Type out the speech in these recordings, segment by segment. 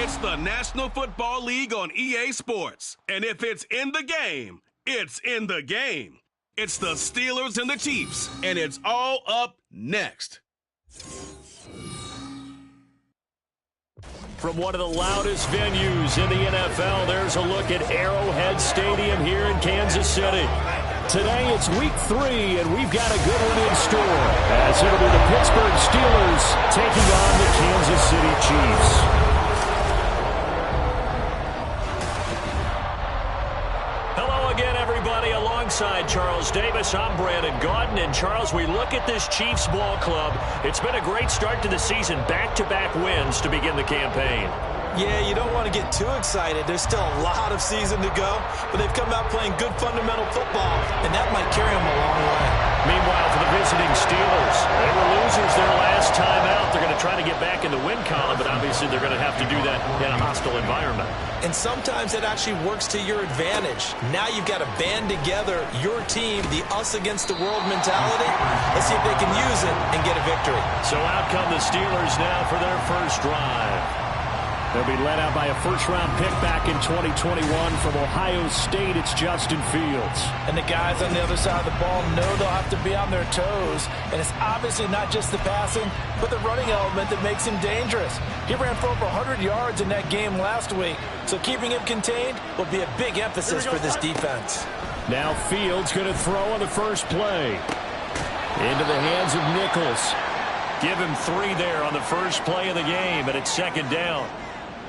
It's the National Football League on EA Sports. And if it's in the game, it's in the game. It's the Steelers and the Chiefs, and it's all up next. From one of the loudest venues in the NFL, there's a look at Arrowhead Stadium here in Kansas City. Today it's week 3, and we've got a good one in store, as it'll be the Pittsburgh Steelers taking on the Kansas City Chiefs. Hello again, everybody. Alongside Charles Davis, I'm Brandon Gaudin. And Charles, we look at this Chiefs ball club. It's been a great start to the season, back-to-back wins to begin the campaign. Yeah, you don't want to get too excited. There's still a lot of season to go, but they've come out playing good fundamental football, and that might carry them a long way. Meanwhile, for the visiting Steelers, they were losers their last time out. They're going to try to get back in the win column, but obviously they're going to have to do that in a hostile environment. And sometimes it actually works to your advantage. Now you've got to band together your team, the us against the world mentality. Let's see if they can use it and get a victory. So out come the Steelers now for their first drive. They'll be led out by a first-round pick back in 2021 from Ohio State. It's Justin Fields. And the guys on the other side of the ball know they'll have to be on their toes. And it's obviously not just the passing, but the running element that makes him dangerous. He ran for over 100 yards in that game last week, so keeping him contained will be a big emphasis for this defense. Now Fields going to throw on the first play. Into the hands of Nichols. Give him 3 there on the first play of the game, and it's second down.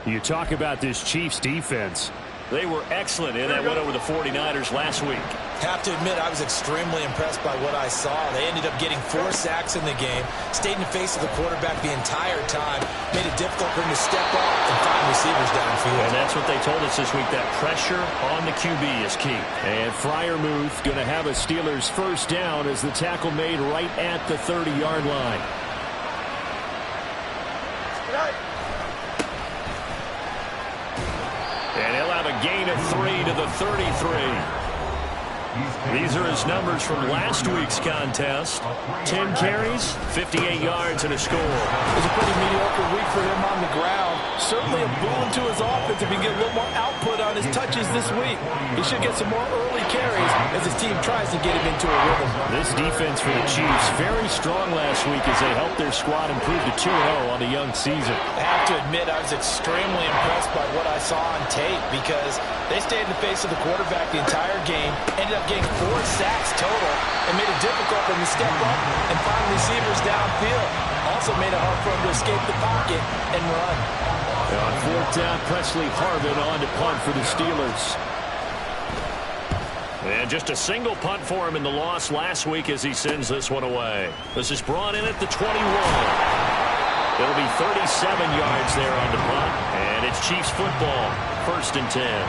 You talk about this Chiefs defense. They were excellent in that win over the 49ers last week. Have to admit, I was extremely impressed by what I saw. They ended up getting 4 sacks in the game, stayed in the face of the quarterback the entire time, made it difficult for him to step up and find receivers downfield. And that's what they told us this week, that pressure on the QB is key. And Freiermuth going to have a Steelers first down as the tackle made right at the 30-yard line. And he'll have a gain of 3 to the 33. These are his numbers from last week's contest. 10 carries, 58 yards, and a score. It was a pretty mediocre week for him on the ground. Certainly a boon to his offense if he can get a little more output on his touches this week. He should get some more early carries as his team tries to get him into a rhythm. This defense for the Chiefs, very strong last week as they helped their squad improve to 2-0 on the young season. I have to admit, I was extremely impressed by what I saw on tape because they stayed in the face of the quarterback the entire game, ended up getting 4 sacks total, and made it difficult for him to step up and find receivers downfield. Also made it hard for him to escape the pocket and run. On 4th down, Presley Harvin on to punt for the Steelers. And just a single punt for him in the loss last week as he sends this one away. This is brought in at the 21. It'll be 37 yards there on the punt, and it's Chiefs football, 1st and 10.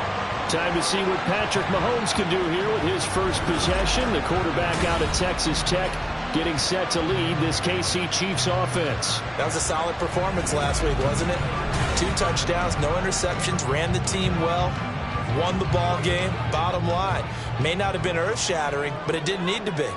Time to see what Patrick Mahomes can do here with his first possession. The quarterback out of Texas Tech getting set to lead this KC Chiefs offense. That was a solid performance last week, wasn't it? 2 touchdowns, no interceptions, ran the team well, won the ball game. Bottom line, may not have been earth-shattering, but it didn't need to be.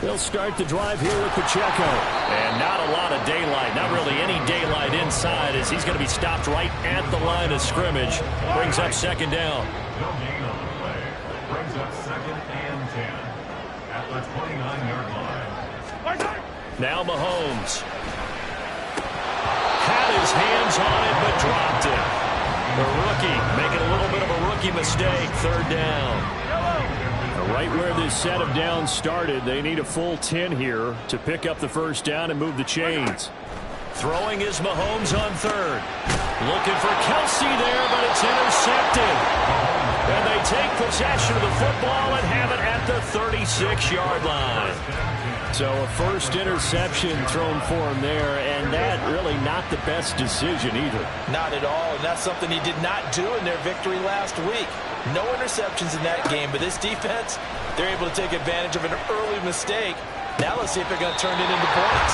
They'll start the drive here with Pacheco. And not a lot of daylight, not really any daylight inside as he's going to be stopped right at the line of scrimmage. Brings up second down. No gain on the play. Brings up 2nd and 10 at the 29-yard line. Now Mahomes. Had his hands on it but dropped it. The rookie making a little bit of a rookie mistake. 3rd down. Right where this set of downs started, they need a full 10 here to pick up the first down and move the chains. Throwing is Mahomes on 3rd. Looking for Kelsey there, but it's intercepted. And they take possession of the football and have it at the 36-yard line. So a first interception thrown for him there, and that really not the best decision either. Not at all, and that's something he did not do in their victory last week. No interceptions in that game, but this defense, they're able to take advantage of an early mistake. Now let's see if they're going to turn it into points.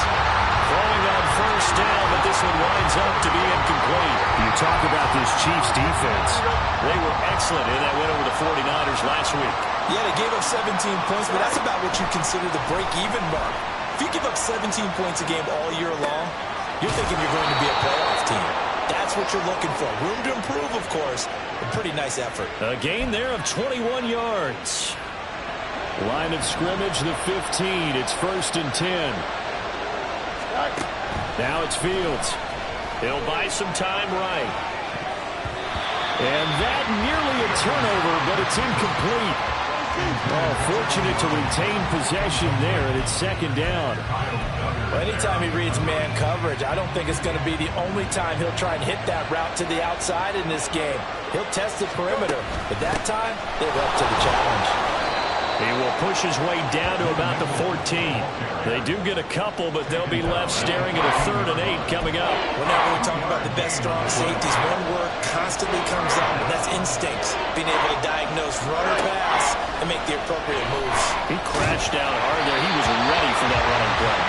Throwing on first down, but this one winds up to be incomplete. You talk about this Chiefs defense. They were excellent in that win over the 49ers last week. Yeah, they gave up 17 points, but that's about what you consider the break-even mark. If you give up 17 points a game all year long, you're thinking you're going to be a playoff team. That's what you're looking for. Room to improve, of course. A pretty nice effort. A gain there of 21 yards. Line of scrimmage, the 15. It's 1st and 10. Now it's Fields. He'll buy some time right. And that nearly a turnover, but it's incomplete. Oh, fortunate to retain possession there, and it's 2nd down. Well, anytime he reads man coverage, I don't think it's going to be the only time he'll try and hit that route to the outside in this game. He'll test the perimeter, but that time, they're up to the challenge. He will push his way down to about the 14. They do get a couple, but they'll be left staring at a 3rd and 8 coming up. Whenever we talk about the best strong safeties, one word constantly comes up, and that's instincts. Being able to diagnose run or pass and make the appropriate moves. He crashed down hard there. He was ready for that running play.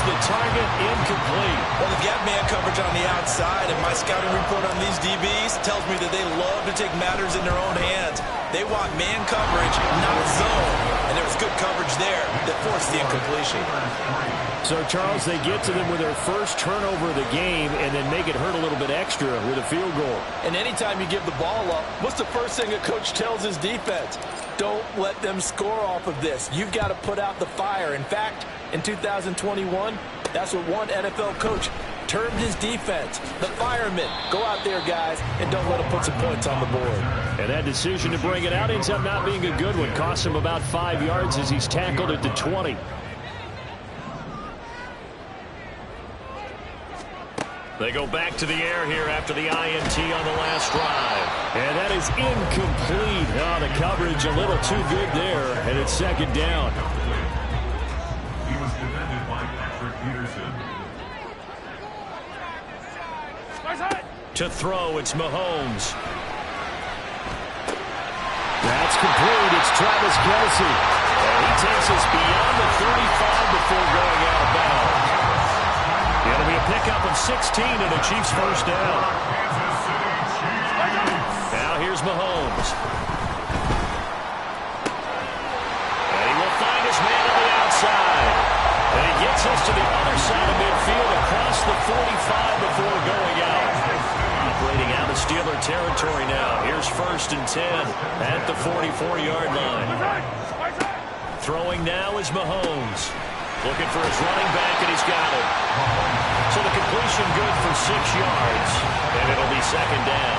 The target incomplete. Well, they've got man coverage on the outside, and my scouting report on these DBs tells me that they love to take matters in their own hands. They want man coverage, not a zone. And there was good coverage there that forced the incompletion. So, Charles, they get to them with their first turnover of the game and then make it hurt a little bit extra with a field goal. And anytime you give the ball up, what's the first thing a coach tells his defense? Don't let them score off of this. You've got to put out the fire. In fact, in 2021, that's what one NFL coach termed his defense. The firemen. Go out there, guys, and don't let them put some points on the board. And that decision to bring it out ends up not being a good one. Costs him about 5 yards as he's tackled at the 20. They go back to the air here after the INT on the last drive. And that is incomplete. Oh, the coverage a little too good there, and it's 2nd down. He was defended by Patrick Peterson. To throw, it's Mahomes. That's complete. It's Travis Kelce. And he takes us beyond the 35 before going out of bounds. It'll be a pickup of 16 and the Chiefs' first down. Now here's Mahomes. And he will find his man on the outside. And he gets us to the other side of midfield across the 45 before going out. Operating out of Steeler territory now. Here's 1st and 10 at the 44-yard line. Throwing now is Mahomes. Looking for his running back, and he's got it. So the completion good for 6 yards, and it'll be 2nd down.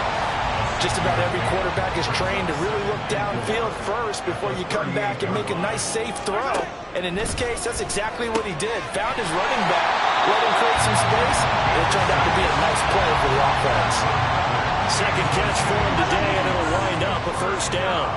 Just about every quarterback is trained to really look downfield first before you come back and make a nice, safe throw. And in this case, that's exactly what he did. Found his running back, let him create some space, and it turned out to be a nice play for the offense. Second catch for him today, and it'll wind up a 1st down.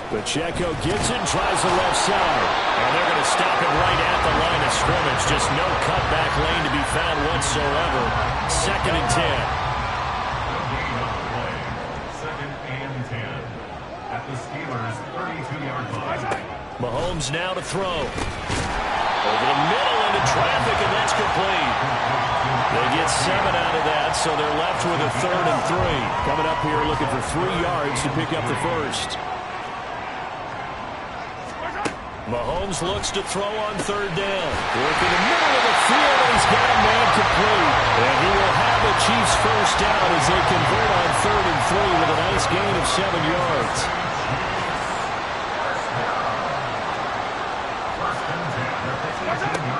Pacheco gets it, tries the left side. And they're going to stop him right at the line of scrimmage. Just no cutback lane to be found whatsoever. 2nd and 10. Second and 10 at the Steelers' 32-yard line. Mahomes now to throw. Over the middle into traffic, and that's complete. They get 7 out of that, so they're left with a 3rd and 3. Coming up here looking for 3 yards to pick up the first. Mahomes looks to throw on 3rd down. Work in the middle of the field, and he's got a man complete. And he will have the Chiefs' first down as they convert on 3rd and 3 with a nice gain of 7 yards.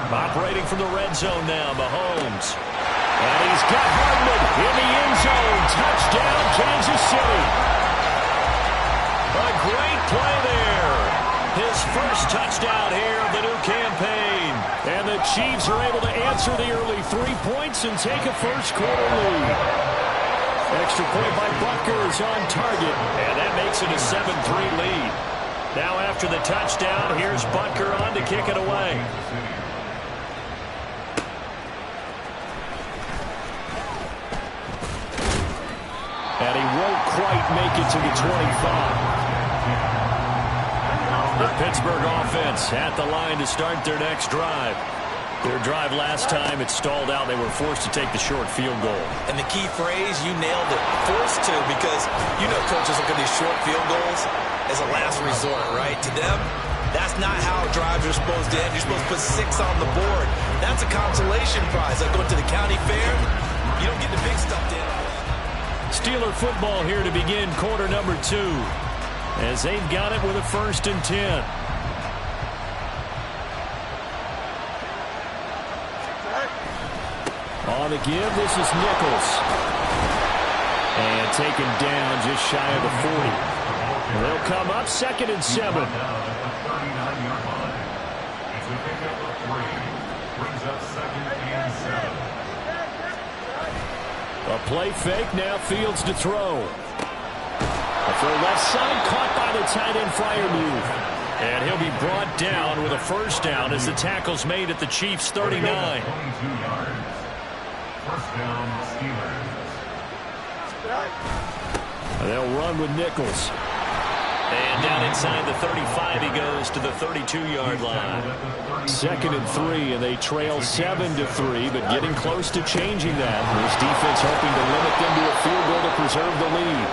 Operating from the red zone now, Mahomes. And he's got Hardman in the end zone. Touchdown, Kansas City. A great play there. His first touchdown here of the new campaign. And the Chiefs are able to answer the early 3 points and take a first-quarter lead. Extra point by Butker is on target, and that makes it a 7-3 lead. Now after the touchdown, here's Butker on to kick it away. And he won't quite make it to the 25. The Pittsburgh offense at the line to start their next drive. Their drive last time, it stalled out. They were forced to take the short field goal. And the key phrase, you nailed it, forced to, because you know coaches look at these short field goals as a last resort, right? To them, that's not how drives are supposed to end. You're supposed to put 6 on the board. That's a consolation prize. Like going to the county fair, you don't get the big stuff to end. Steeler football here to begin quarter number 2. As they've got it with a 1st and 10. On the give, this is Nichols. And taken down just shy of the 40. They'll come up 2nd and 7. A play fake, now Fields to throw. For left side, caught by the tight end Freiermuth. And he'll be brought down with a first down as the tackle's made at the Chiefs' 39. They'll run with Nichols. And down inside the 35, he goes to the 32-yard line. 2nd and 3, and they trail 7-3, but getting close to changing that. This defense hoping to limit them to a field goal to preserve the lead.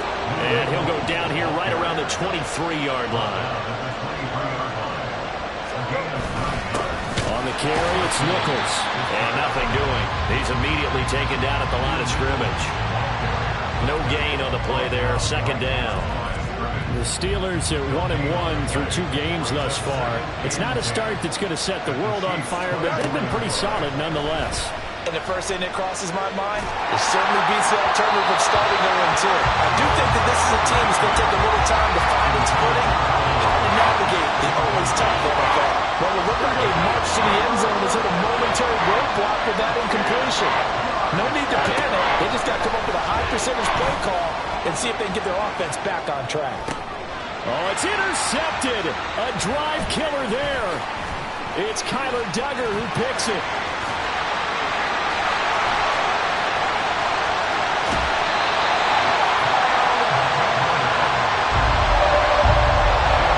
And he'll go down here right around the 23-yard line. On the carry, it's Nichols. And nothing doing. He's immediately taken down at the line of scrimmage. No gain on the play there, 2nd down. The Steelers are 1-1 through 2 games thus far. It's not a start that's going to set the world on fire, but they've been pretty solid nonetheless. And the first thing that crosses my mind, it certainly beats the alternative of starting 0-2. I do think that this is a team that's going to take a little time to find its footing, how to navigate the always tough NFL. Well, it looked like a march to the end zone has hit a momentary roadblock with that incompletion. No need to panic. They just got to come up with a high percentage play call and see if they can get their offense back on track. Oh, it's intercepted. A drive killer there. It's Kyler Duggar who picks it.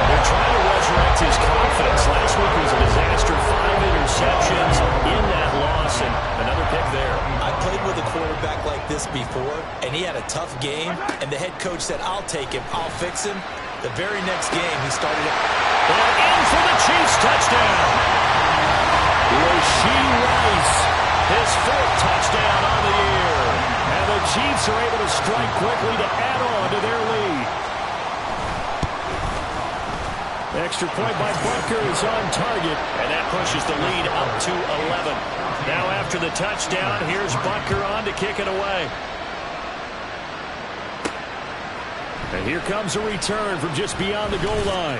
They're trying to resurrect his confidence. Last week was a disaster. 5 interceptions in that loss, and another pick there. I played with a quarterback like this before, and he had a tough game, and the head coach said, I'll take him, I'll fix him. The very next game, he started it. And in for the Chiefs touchdown. Rasheed Rice, his 4th touchdown on the year. And the Chiefs are able to strike quickly to add on to their lead. Extra point by Butker is on target. And that pushes the lead up to 11. Now after the touchdown, here's Butker on to kick it away. And here comes a return from just beyond the goal line.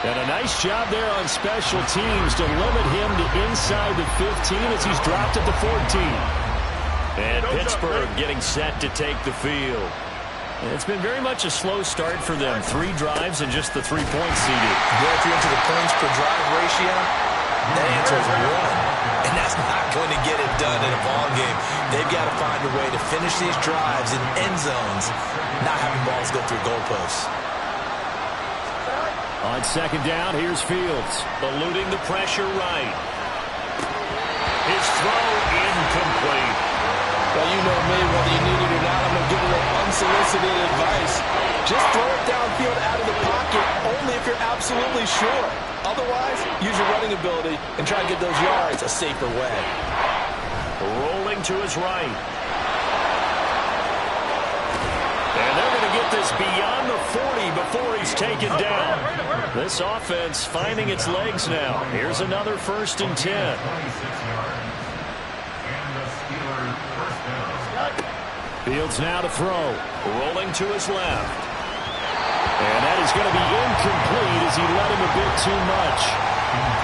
And a nice job there on special teams to limit him to inside the 15 as he's dropped at the 14. And Pittsburgh getting set to take the field. And it's been very much a slow start for them. 3 drives and just the 3 points seeded. Well, if you're into the points per drive ratio, that answer is 1. And that's not going to get it done in a ball game. They've got to find a way to finish these drives in end zones, not having balls go through goalposts. On 2nd down, here's Fields. Eluding the pressure right. His throw incomplete. Well, you know me, whether you need it or not, I'm going to give a little unsolicited advice. Just throw it downfield out of the pocket, only if you're absolutely sure. Otherwise, use your running ability and try to get those yards a safer way. Rolling to his right. And they're going to get this beyond the 40 before he's taken down. This offense finding its legs now. Here's another 1st and 10. Fields now to throw. Rolling to his left. And that is going to be incomplete as he led him a bit too much.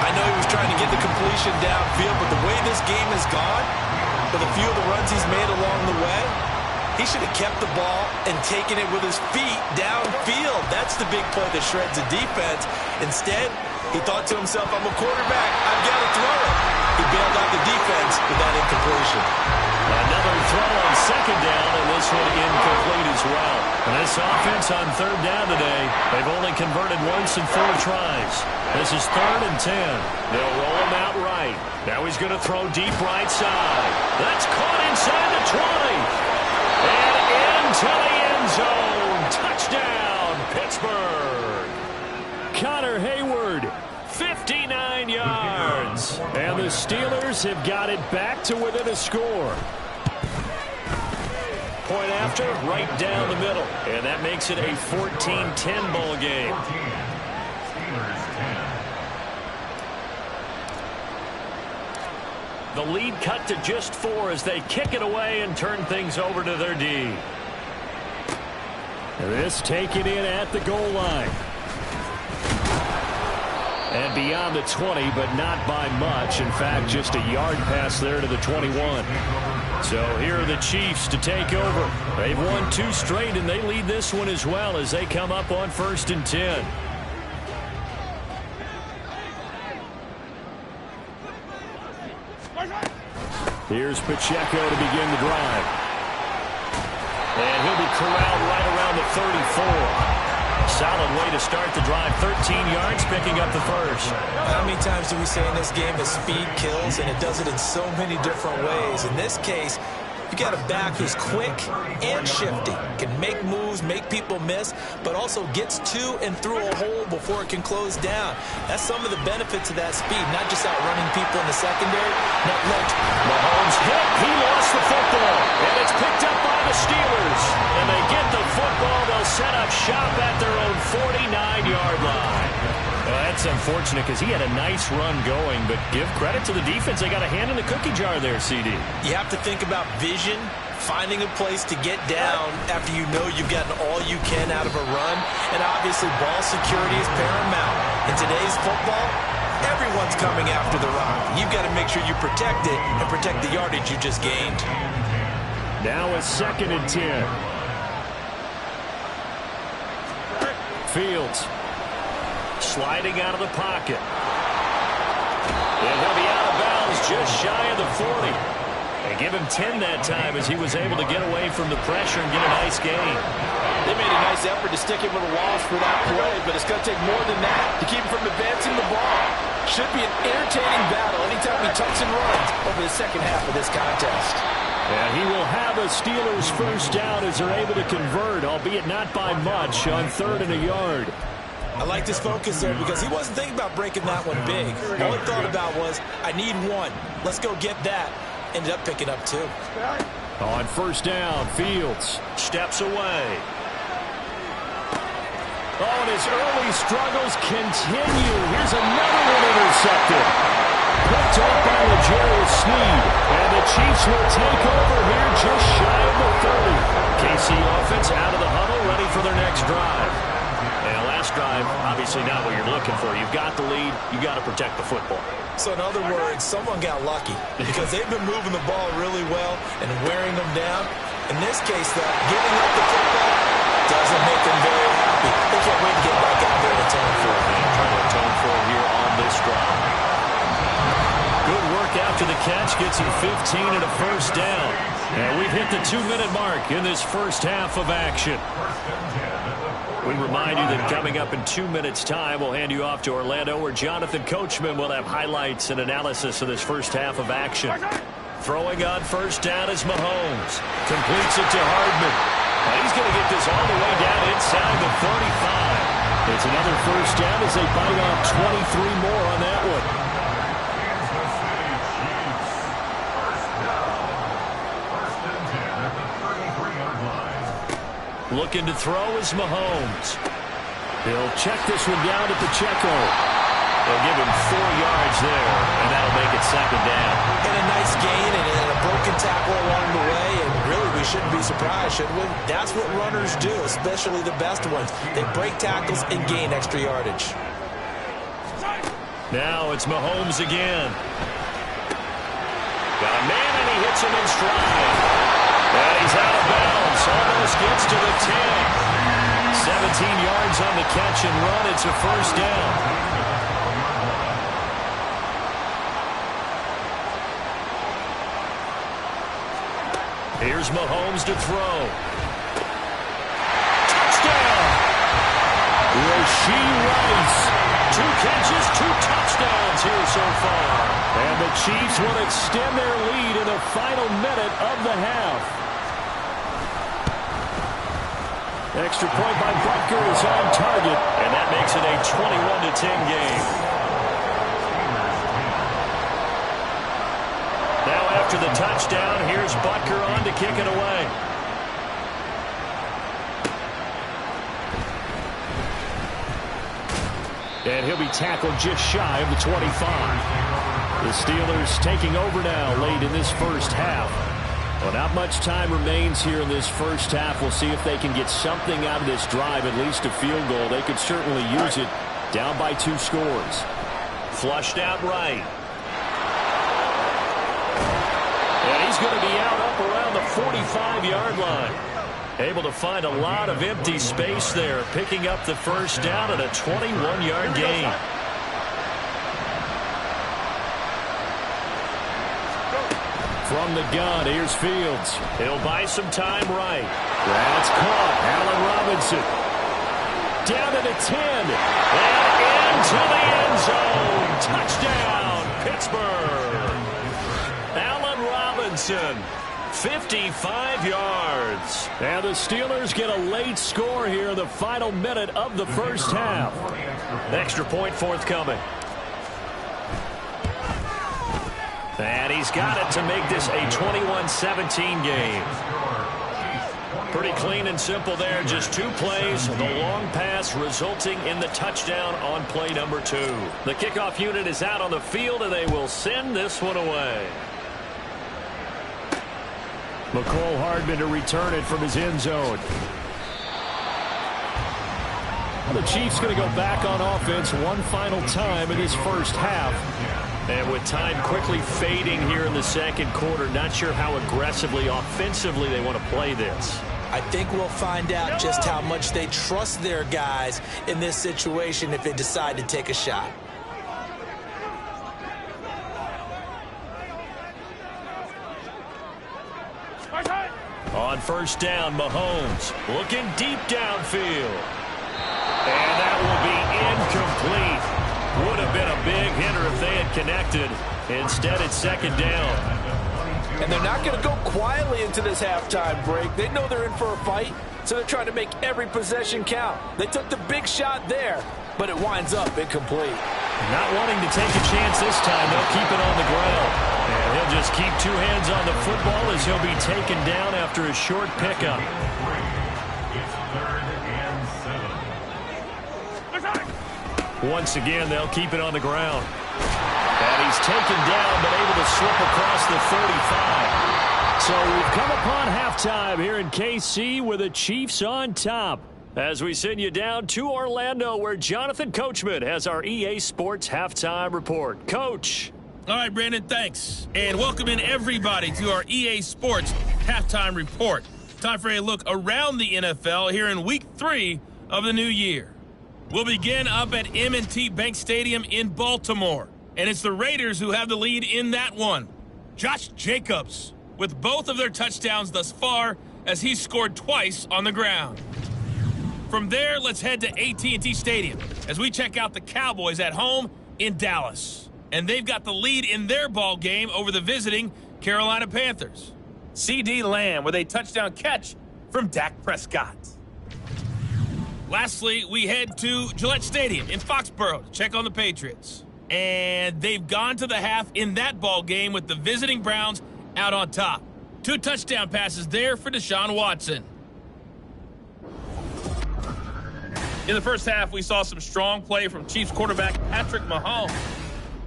I know he was trying to get the completion downfield, but the way this game has gone, with a few of the runs he's made along the way, he should have kept the ball and taken it with his feet downfield. That's the big play that shreds the defense. Instead, he thought to himself, I'm a quarterback, I've got to throw it. He bailed out the defense with that incompletion. Another throw on second down, and this one incomplete as well. And this offense on third down today, they've only converted once in 4 tries. This is 3rd and 10. They'll roll him out right. Now he's going to throw deep right side. That's caught inside the 20. And into the end zone. Touchdown, Pittsburgh. Connor Hayward, 59 yards. And the Steelers have got it back to within a score. Point after, right down the middle. And that makes it a 14-10 ball game. 14. Steelers 10. The lead cut to just 4 as they kick it away and turn things over to their D. This taken in at the goal line. And beyond the 20, but not by much. In fact, just a yard pass there to the 21. So here are the Chiefs to take over. They've won 2 straight, and they lead this one as well as they come up on 1st and 10. Here's Pacheco to begin the drive. And he'll be corralled right around the 34. Solid way to start the drive. 13 yards, picking up the first. How many times do we say in this game that speed kills, and it does it in so many different ways? In this case, you got a back who's quick and shifty, can make moves, make people miss, but also gets to and through a hole before it can close down. That's some of the benefits of that speed, not just outrunning people in the secondary. Mahomes hit. He lost the football, and it's picked up by the Steelers. And they get the football. They'll set up shop at their own 49-yard line. Well, that's unfortunate because he had a nice run going, but give credit to the defense. They got a hand in the cookie jar there, CD. You have to think about vision, finding a place to get down after you know you've gotten all you can out of a run, and obviously ball security is paramount. In today's football, everyone's coming after the rock. You've got to make sure you protect it and protect the yardage you just gained. Now it's 2nd and 10. Fields sliding out of the pocket. And he'll be out of bounds just shy of the 40. They give him 10 that time as he was able to get away from the pressure and get a nice gain. They made a nice effort to stick him with a loss for that play, but it's going to take more than that to keep him from advancing the ball. Should be an entertaining battle anytime he tucks and runs over the second half of this contest. And he will have a Steelers first down as they're able to convert, albeit not by much, on 3rd and a yard. I like this focus there because he wasn't thinking about breaking that one big. All he thought about was, I need 1. Let's go get that. Ended up picking up 2. On 1st down, Fields steps away. Oh, and his early struggles continue. Here's another one intercepted. Picked up by L'Jarius Sneed. And the Chiefs will take over here just shy of the 30. KC offense out of the huddle, ready for their next drive. And last drive, obviously not what you're looking for. You've got the lead. You've got to protect the football. So in other words, someone got lucky because they've been moving the ball really well and wearing them down. In this case, though, giving up the football doesn't make them very happy. They can't wait to get back out there and atone for it. And trying to atone for it here on this drive. Good work after the catch. Gets him 15 and a first down. And we've hit the 2-minute mark in this first half of action. We remind you that coming up in 2 minutes' time, we'll hand you off to Orlando, where Jonathan Coachman will have highlights and analysis of this first half of action. Throwing on first down is Mahomes. Completes it to Hardman. Now he's going to get this all the way down inside the 35. It's another first down as they bite off 23 more on that one. Looking to throw is Mahomes. He'll check this one down to Pacheco. They'll give him 4 yards there, and that'll make it 2nd down. And a nice gain and a broken tackle along the way, and really we shouldn't be surprised, should we? That's what runners do, especially the best ones. They break tackles and gain extra yardage. Now it's Mahomes again. Got a man, and he hits him in stride. And he's out of bounds. Almost gets to the 10. 17 yards on the catch and run. It's a first down. Here's Mahomes to throw. Touchdown! Rashee Rice. 2 catches, 2 touchdowns here so far. And the Chiefs will extend their lead in the final minute of the half. Extra point by Butker is on target, and that makes it a 21-10 game. Now after the touchdown, here's Butker on to kick it away. And he'll be tackled just shy of the 25. The Steelers taking over now late in this first half. Well, not much time remains here in this first half. We'll see if they can get something out of this drive, at least a field goal. They could certainly use it. Down by 2 scores. Flushed out right. And he's going to be out up around the 45-yard line. Able to find a lot of empty space there, picking up the first down at a 21-yard gain. From the gun, here's Fields. He'll buy some time right. That's caught. Allen Robinson. Down to the 10. And into the end zone. Touchdown, Pittsburgh. Allen Robinson. 55 yards. And the Steelers get a late score here in the final minute of the first half. Extra point forthcoming. And he's got it to make this a 21-17 game. Pretty clean and simple there. Just 2 plays. The long pass resulting in the touchdown on play number 2. The kickoff unit is out on the field, and they will send this one away. McCole Hardman to return it from his end zone. The Chiefs going to go back on offense one final time in this first half. And with time quickly fading here in the second quarter, not sure how aggressively, offensively they want to play this. I think we'll find out just how much they trust their guys in this situation if they decide to take a shot. On first down, Mahomes looking deep downfield. And that will be incomplete. Would have been a big hitter if they had connected. Instead, it's second down. And they're not going to go quietly into this halftime break. They know they're in for a fight, so they're trying to make every possession count. They took the big shot there, but it winds up incomplete. Not wanting to take a chance this time. They'll keep it on the ground. And he'll just keep 2 hands on the football as he'll be taken down after a short pickup. It's 3rd and 7. Once again, they'll keep it on the ground. And he's taken down, but able to slip across the 35. So we've come upon halftime here in KC with the Chiefs on top. As we send you down to Orlando, where Jonathan Coachman has our EA Sports halftime report. Coach. All right, Brandon, thanks. And welcome in everybody to our EA Sports halftime report. Time for a look around the NFL here in week 3 of the new year. We'll begin up at M&T Bank Stadium in Baltimore. And it's the Raiders who have the lead in that one. Josh Jacobs with both of their touchdowns thus far as he scored twice on the ground. From there, let's head to AT&T Stadium as we check out the Cowboys at home in Dallas. And they've got the lead in their ball game over the visiting Carolina Panthers. C.D. Lamb with a touchdown catch from Dak Prescott. Lastly, we head to Gillette Stadium in Foxborough to check on the Patriots. And they've gone to the half in that ball game with the visiting Browns out on top. 2 touchdown passes there for Deshaun Watson. In the first half, we saw some strong play from Chiefs quarterback Patrick Mahomes.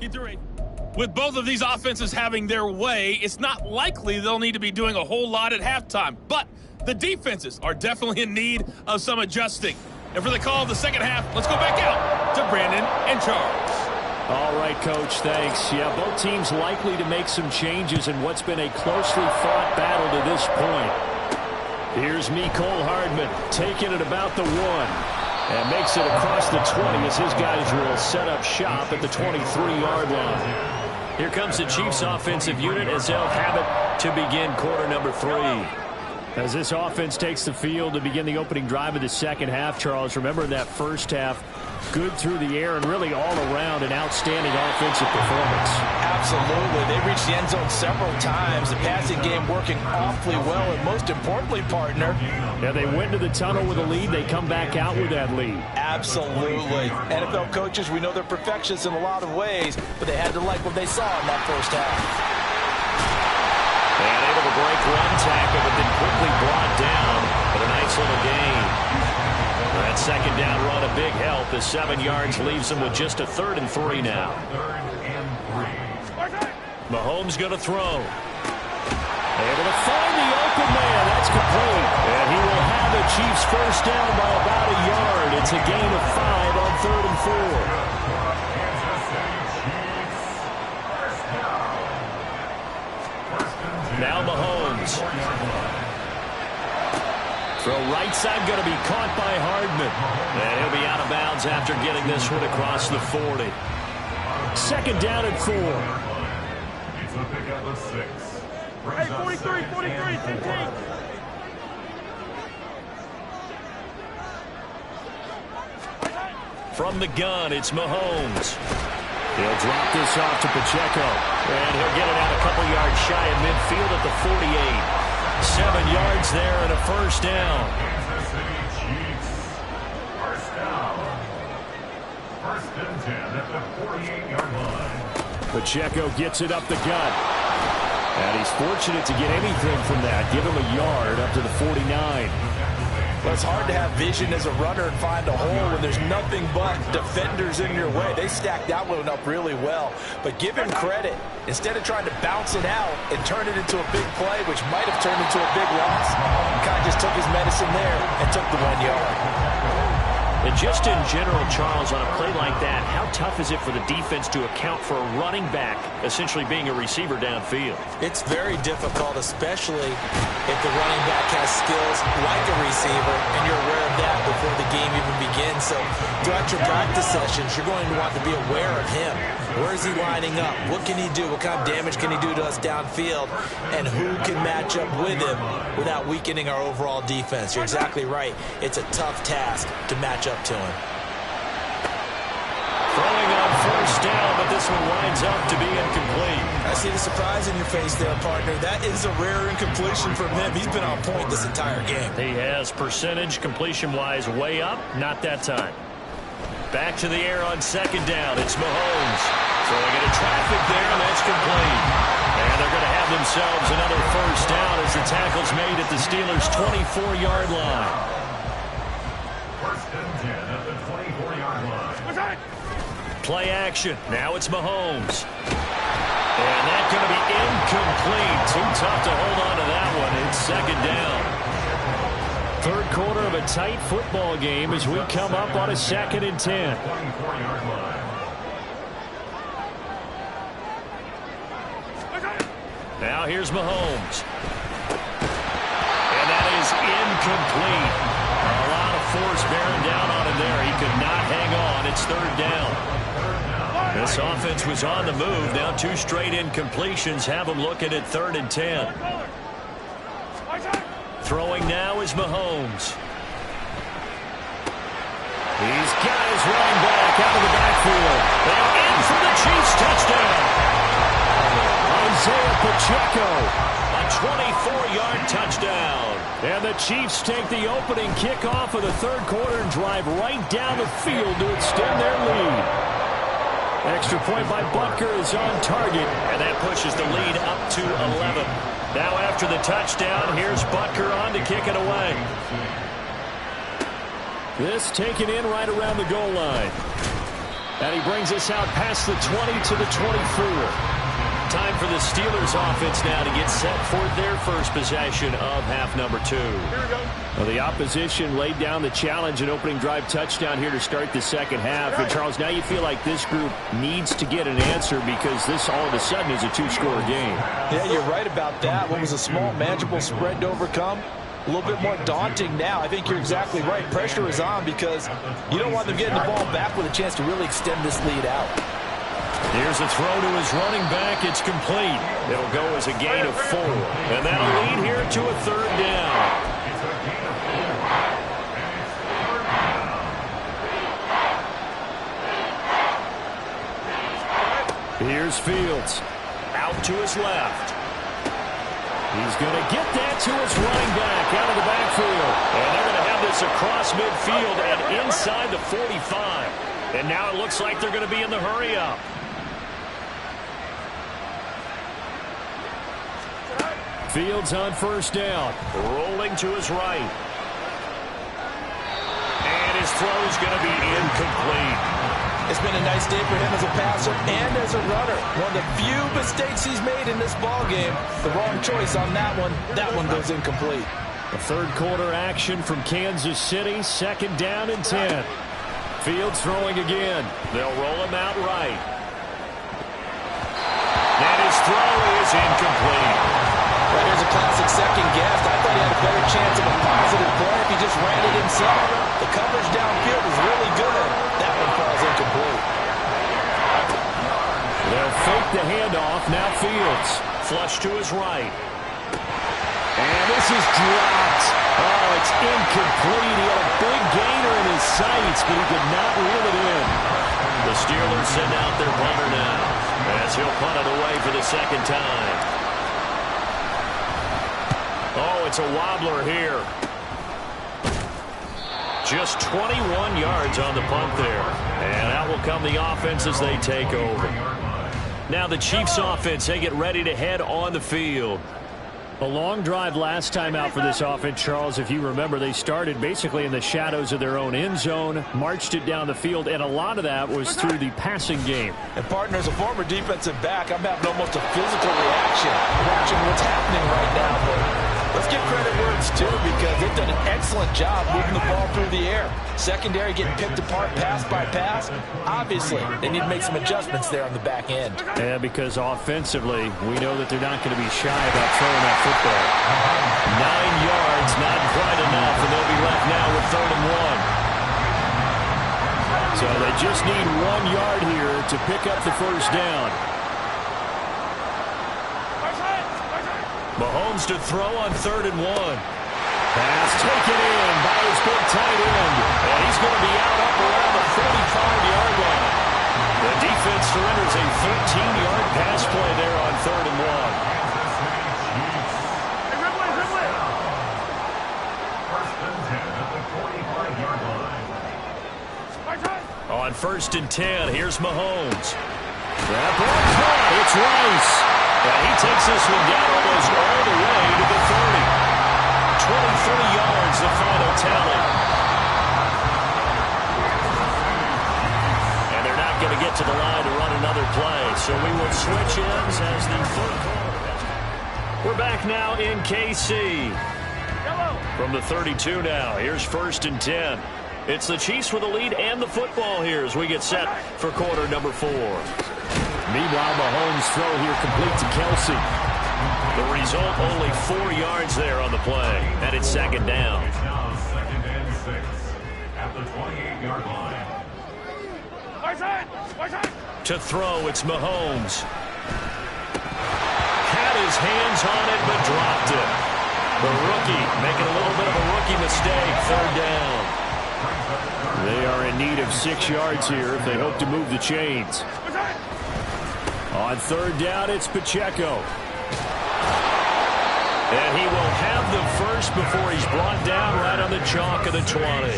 He threw a... With both of these offenses having their way, it's not likely they'll need to be doing a whole lot at halftime. But the defenses are definitely in need of some adjusting. And for the call of the second half, let's go back out to Brandon and Charles. All right, Coach, thanks. Yeah, both teams likely to make some changes in what's been a closely fought battle to this point. Here's Mecole Hardman taking it about the 1. And makes it across the 20 as his guys will set up shop at the 23-yard line. Here comes the Chiefs offensive unit as they'll have it to begin quarter number 3. As this offense takes the field to begin the opening drive of the second half, Charles, remember that first half, good through the air and really all around an outstanding offensive performance. Absolutely. They reached the end zone several times. The passing game working awfully well, and most importantly, partner. Yeah, they went to the tunnel with a lead. They come back out with that lead. Absolutely. NFL coaches, we know they're perfectionists in a lot of ways, but they had to like what they saw in that first half. And able to break one tackle, but then quickly brought down. But a nice little gain. That second down run, a big help. The 7 yards leaves them with just a 3rd and 3 now. Mahomes going to throw. Able to find the open man. That's complete. And he will have the Chiefs first down by about a yard. It's a gain of 5 on 3rd and 4. Now Mahomes. Throw right side going to be caught by Hardman. And he'll be out of bounds after getting this one across the 40. Second down and 4. It's a pickup of 6. Hey, 43, 15. From the gun, it's Mahomes. He'll drop this off to Pacheco. And he'll get it out a couple yards shy of midfield at the 48. 7 yards there and a first down. Kansas City Chiefs. First down. 1st and 10 at the 48-yard line. Pacheco gets it up the gut. And he's fortunate to get anything from that. Give him a yard up to the 49. Well, it's hard to have vision as a runner and find a hole when there's nothing but defenders in your way. They stacked that one up really well. But give him credit. Instead of trying to bounce it out and turn it into a big play, which might have turned into a big loss, he kind of just took his medicine there and took the 1 yard. And just in general, Charles, on a play like that, how tough is it for the defense to account for a running back essentially being a receiver downfield? It's very difficult, especially if the running back has skills like a receiver, and you're aware of that before the game even begins. So throughout your practice sessions, you're going to want to be aware of him. Where is he lining up? What can he do? What kind of damage can he do to us downfield? And who can match up with him without weakening our overall defense? You're exactly right. It's a tough task to match up to him. Throwing on first down, but this one winds up to be incomplete. I see the surprise in your face there, partner. That is a rare incompletion from him. He's been on point this entire game. He has percentage completion-wise way up. Not that time. Back to the air on second down. It's Mahomes. Throwing into traffic there, and that's complete. And they're going to have themselves another first down as the tackle's made at the Steelers' 24-yard line. 1st and 10 at the 24-yard line. Play action. Now it's Mahomes. And that's going to be incomplete. Too tough to hold on to that one. It's second down. Third quarter of a tight football game as we come up on a 2nd and 10. 24-yard line. Now here's Mahomes. And that is incomplete. A lot of force bearing down on him there. He could not hang on. It's 3rd down. This offense was on the move. Now 2 straight incompletions have them looking at 3rd and 10. Throwing now is Mahomes. He's got his running back out of the backfield. They're in for the Chiefs touchdown. Isaiah Pacheco, a 24-yard touchdown. And the Chiefs take the opening kickoff of the third quarter and drive right down the field to extend their lead. Extra point by Butker is on target, and that pushes the lead up to 11. Now after the touchdown, here's Butker on to kick it away. This taken in right around the goal line. And he brings us out past the 20 to the 24. time for the Steelers offense now to get set for their first possession of half number 2. Well, the opposition laid down the challenge and opening drive touchdown here to start the second half. And, Charles, now you feel like this group needs to get an answer because this all of a sudden is a 2-score game. Yeah, you're right about that. What was a small, manageable spread to overcome? A little bit more daunting now. I think you're exactly right. Pressure is on because you don't want them getting the ball back with a chance to really extend this lead out. Here's a throw to his running back. It's complete. It'll go as a gain of 4. And that'll lead here to a third down. Here's Fields. Out to his left. He's going to get that to his running back out of the backfield. And they're going to have this across midfield and inside the 45. And now it looks like they're going to be in the hurry-up. Fields on first down. Rolling to his right. And his throw is going to be incomplete. It's been a nice day for him as a passer and as a runner. One of the few mistakes he's made in this ballgame. The wrong choice on that one. That one goes incomplete. A third quarter action from Kansas City. Second down and 10. Fields throwing again. They'll roll him out right. And his throw is incomplete. Right, here's a classic second guess. I thought he had a better chance of a positive play if he just ran it himself. The coverage downfield is really good. That one falls incomplete. They'll fake the handoff. Now Fields. Flush to his right. And this is dropped. Oh, it's incomplete. He had a big gainer in his sights, but he could not reel it in. The Steelers send out their punter now as he'll punt it away for the second time. Oh, it's a wobbler here. Just 21 yards on the punt there. And out will come the offense as they take over. Now the Chiefs offense, they get ready to head on the field. A long drive last time out for this offense, Charles. If you remember, they started basically in the shadows of their own end zone, marched it down the field, and a lot of that was through the passing game. And, partner, as a former defensive back, I'm having almost a physical reaction watching what's happening right now. But let's give credit where it's due because they've done an excellent job moving the ball through the air. Secondary getting picked apart pass by pass. Obviously, they need to make some adjustments there on the back end. Yeah, because offensively, we know that they're not going to be shy about throwing that football. 9 yards, not quite enough, and they'll be left now with 3rd and 1. So they just need 1 yard here to pick up the first down. Mahomes to throw on 3rd and 1. Pass taken in by his big tight end. And he's going to be out up around the 45-yard line. The defense surrenders a 13-yard pass play there on 3rd and 1. On 1st and 10, here's Mahomes. That ball caught. It's Rice. And he takes this one down almost all the way to the 30. 23 yards, the final tally. And they're not going to get to the line to run another play. So we will switch ends as the third quarter. We're back now in KC. From the 32 now. Here's 1st and 10. It's the Chiefs with the lead and the football here as we get set for quarter number 4. Meanwhile, Mahomes' throw here complete to Kelsey. The result, only 4 yards there on the play. And it's 2nd down. Second and 6 at the 28-yard line. To throw, it's Mahomes. Had his hands on it, but dropped it. The rookie making a little bit of a rookie mistake. 3rd down. They are in need of 6 yards here if they hope to move the chains. On 3rd down, it's Pacheco. And he will have the first before he's brought down right on the chalk of the 20.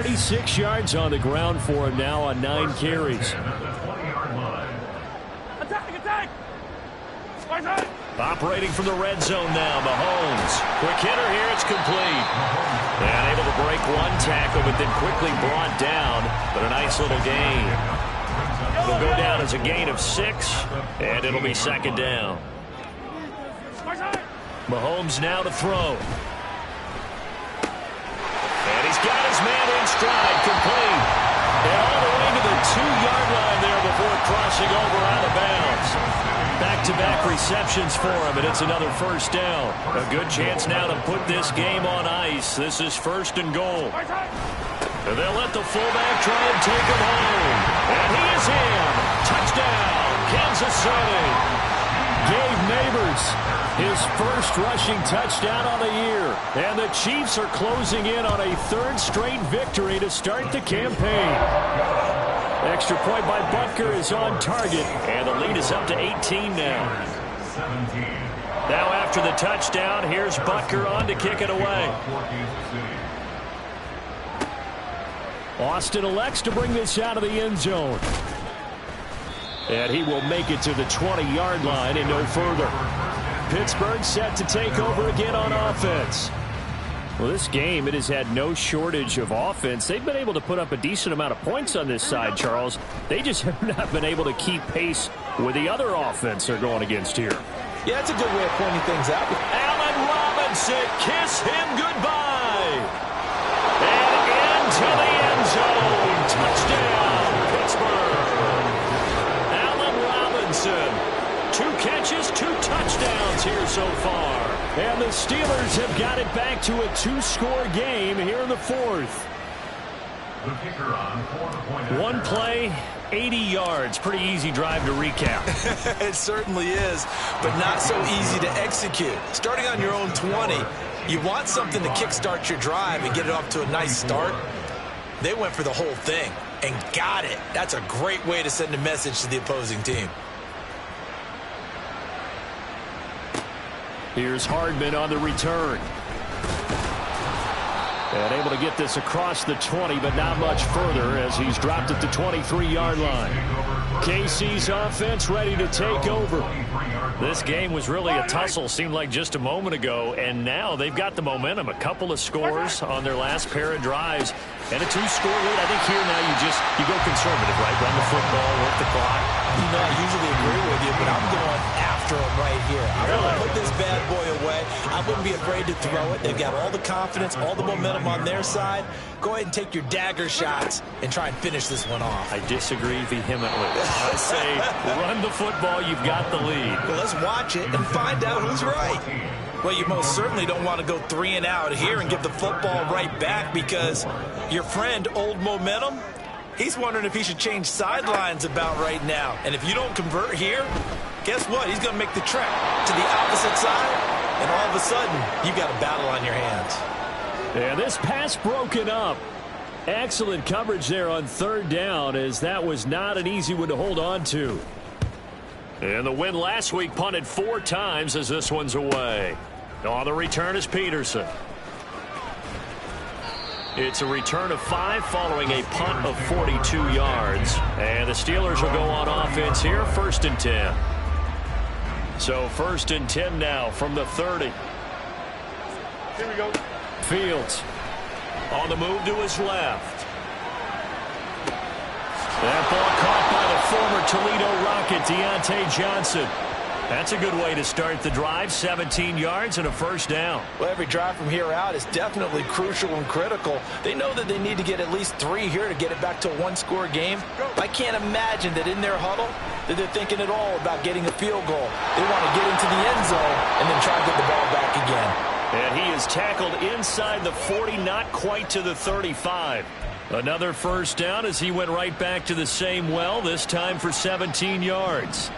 46 yards on the ground for him now on 9 carries. Operating from the red zone now, Mahomes. Quick hitter here, it's complete. And able to break one tackle, but then quickly brought down. But a nice little gain. It'll go down as a gain of 6, and it'll be second down. Mahomes now to throw. And he's got his man in stride, complete. And all the way to the 2-yard line there before crossing over out of bounds. Back-to-back receptions for him, and it's another first down. A good chance now to put this game on ice. This is first and goal. And they'll let the fullback try and take him home. And he is in. Touchdown, Kansas City. Gabe Neighbors, his first rushing touchdown on the year. And the Chiefs are closing in on a 3rd straight victory to start the campaign. Extra point by Butker is on target, and the lead is up to 18 now. 17. Now after the touchdown, here's Butker on to kick it away. Austin elects to bring this out of the end zone. And he will make it to the 20-yard line and no further. Pittsburgh set to take over again on offense. Well, this game, it has had no shortage of offense. They've been able to put up a decent amount of points on this side, Charles. They just have not been able to keep pace with the other offense they're going against here. Yeah, that's a good way of pointing things out. Allen Robinson, kiss him goodbye. And into the end zone. Touchdown, Pittsburgh. Allen Robinson, 2 catches, 2 touchdowns here so far. And the Steelers have got it back to a 2-score game here in the 4th. The kicker on for the point. 1 play, 80 yards. Pretty easy drive to recap. It certainly is, but not so easy to execute. Starting on your own 20, you want something to kickstart your drive and get it off to a nice start. They went for the whole thing and got it. That's a great way to send a message to the opposing team. Here's Hardman on the return. And able to get this across the 20, but not much further as he's dropped at the 23-yard line. KC's offense ready to take over. This game was really a tussle, seemed like just a moment ago, and now they've got the momentum. A couple of scores on their last pair of drives, and a 2-score lead. I think here now you go conservative, right? Run the football, work the clock. You know, I usually agree with you, but I'm going after him right here. I want to put this bad boy away. I wouldn't be afraid to throw it. They've got all the confidence, all the momentum on their side. Go ahead and take your dagger shots and try and finish this one off. I disagree vehemently. I say run the football. You've got the lead. Well, let's watch it and find out who's right. Well, you most certainly don't want to go 3 and out here and give the football right back because your friend, Old Momentum, he's wondering if he should change sidelines about right now. And if you don't convert here, guess what? He's going to make the trek to the opposite side, and all of a sudden, you've got a battle on your hands. Yeah, this pass broken up. Excellent coverage there on 3rd down, as that was not an easy one to hold on to. And the win last week punted 4 times as this one's away. On the return is Peterson. It's a return of 5 following a punt of 42 yards. And the Steelers will go on offense here, 1st and 10. So 1st and 10 now from the 30. Here we go. Fields on the move to his left. That ball caught by the former Toledo Rocket, Deontay Johnson. That's a good way to start the drive. 17 yards and a first down. Well, every drive from here out is definitely crucial and critical. They know that they need to get at least 3 here to get it back to a 1-score game. I can't imagine that in their huddle that they're thinking at all about getting a field goal. They want to get into the end zone and then try to get the ball back again. And he is tackled inside the 40, not quite to the 35. Another first down as he went right back to the same well, this time for 17 yards.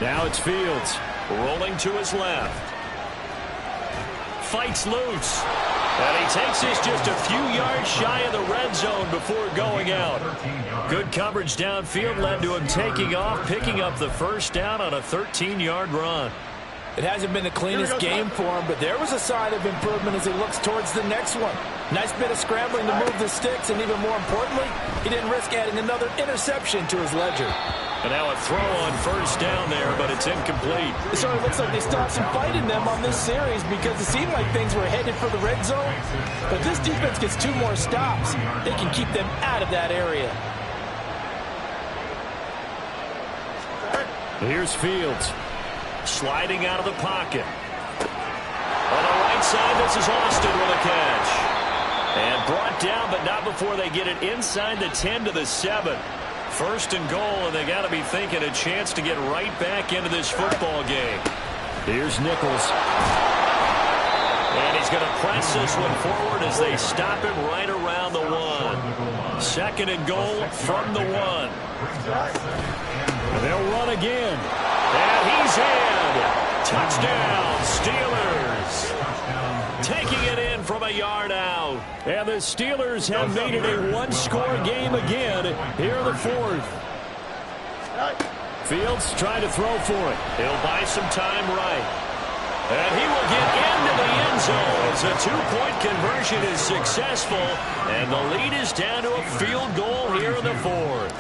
Now it's Fields rolling to his left. Fights loose. And he takes this just a few yards shy of the red zone before going out. Good coverage downfield led to him taking off, picking up the first down on a 13-yard run. It hasn't been the cleanest game for him, but there was a sign of improvement as he looks towards the next one. Nice bit of scrambling to move the sticks, and even more importantly, he didn't risk adding another interception to his ledger. And now a throw on first down there, but it's incomplete. It certainly looks like they still have some fight in them on this series because it seemed like things were headed for the red zone. But this defense gets 2 more stops. They can keep them out of that area. Here's Fields. Sliding out of the pocket. On the right side, this is Austin with a catch. And brought down, but not before they get it inside the 10 to the 7. First and goal, and they got to be thinking a chance to get right back into this football game. Here's Nichols. And he's going to press this one forward as they stop him right around the 1. Second and goal from the 1. And they'll run again. And he's in. Touchdown, Steelers. Taking it in from a yard out. And the Steelers have made it a one-score game again here in the 4th. Fields trying to throw for it. He'll buy some time right. And he will get into the end zone as a 2-point conversion is successful. And the lead is down to a field goal here in the 4th.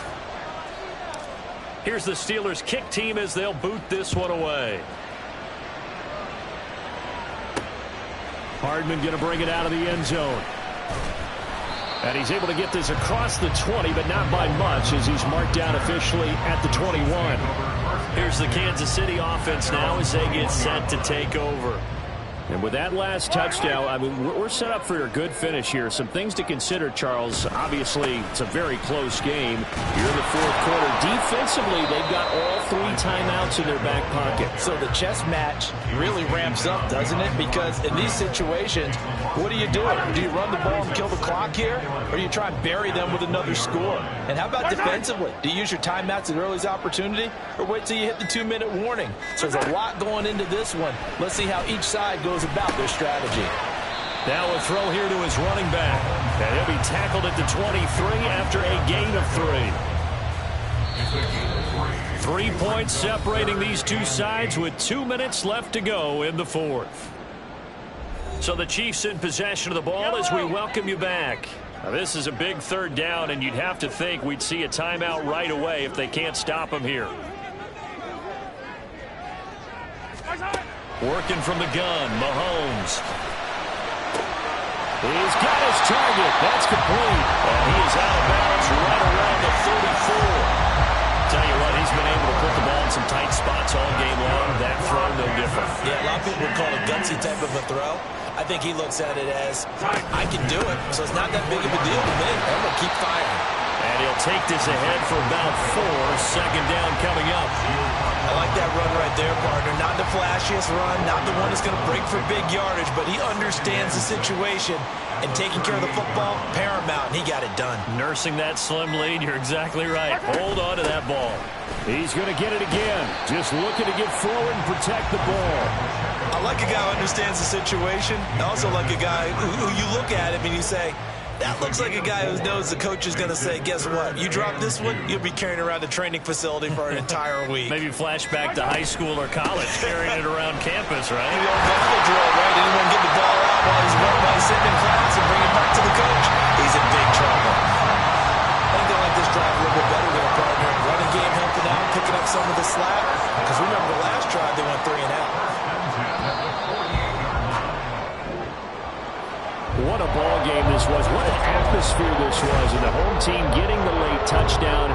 Here's the Steelers kick team as they'll boot this one away. Hardman going to bring it out of the end zone. And he's able to get this across the 20, but not by much as he's marked down officially at the 21. Here's the Kansas City offense now as they get set to take over. And with that last touchdown, I mean, we're set up for a good finish here. Some things to consider, Charles. Obviously, it's a very close game. Here in the 4th quarter. Defensively, they've got all 3 timeouts in their back pocket. So the chess match really ramps up, doesn't it? Because in these situations, what do you do? Do you run the ball and kill the clock here? Or do you try and bury them with another score? And how about defensively? Do you use your timeouts at early's opportunity? Or wait till you hit the 2-minute warning? So there's a lot going into this one. Let's see how each side goes about their strategy. Now a throw here to his running back. And he'll be tackled at the 23 after a gain of 3. 3 points separating these two sides with 2 minutes left to go in the 4th. So the Chiefs in possession of the ball as we welcome you back. Now this is a big 3rd down, and you'd have to think we'd see a timeout right away if they can't stop him here. Working from the gun, Mahomes. He's got his target. That's complete. And he is out of bounds right around the 34. Tell you what, he's been able to put the ball in some tight spots all game long. That throw, no different. Yeah, a lot of people would call it a gutsy type of a throw. I think he looks at it as, I can do it, so it's not that big of a deal to me. I'm going to keep firing. And he'll take this ahead for about 4. Second down coming up. I like that run right there, partner. Not the flashiest run, not the one that's going to break for big yardage, but he understands the situation, and taking care of the football, paramount, and he got it done. Nursing that slim lead, you're exactly right. Hold on to that ball. He's going to get it again. Just looking to get forward and protect the ball. I like a guy who understands the situation. I also like a guy who you look at him and you say, that looks like a guy who knows the coach is going to say, guess what? You drop this one, you'll be carrying around the training facility for an entire week. Maybe flashback to high school or college, carrying it around campus, right? The old gauntlet drill, right? Anyone get the ball out while he's sitting in class and bring it back to the coach? He's in big trouble. I think they like this drive a little bit better than a partner. Running game helping out, picking up some of the slack. Because remember the last drive, they went 3 and out. What a ball game this was. What an atmosphere this was. And the home team getting the late touchdown.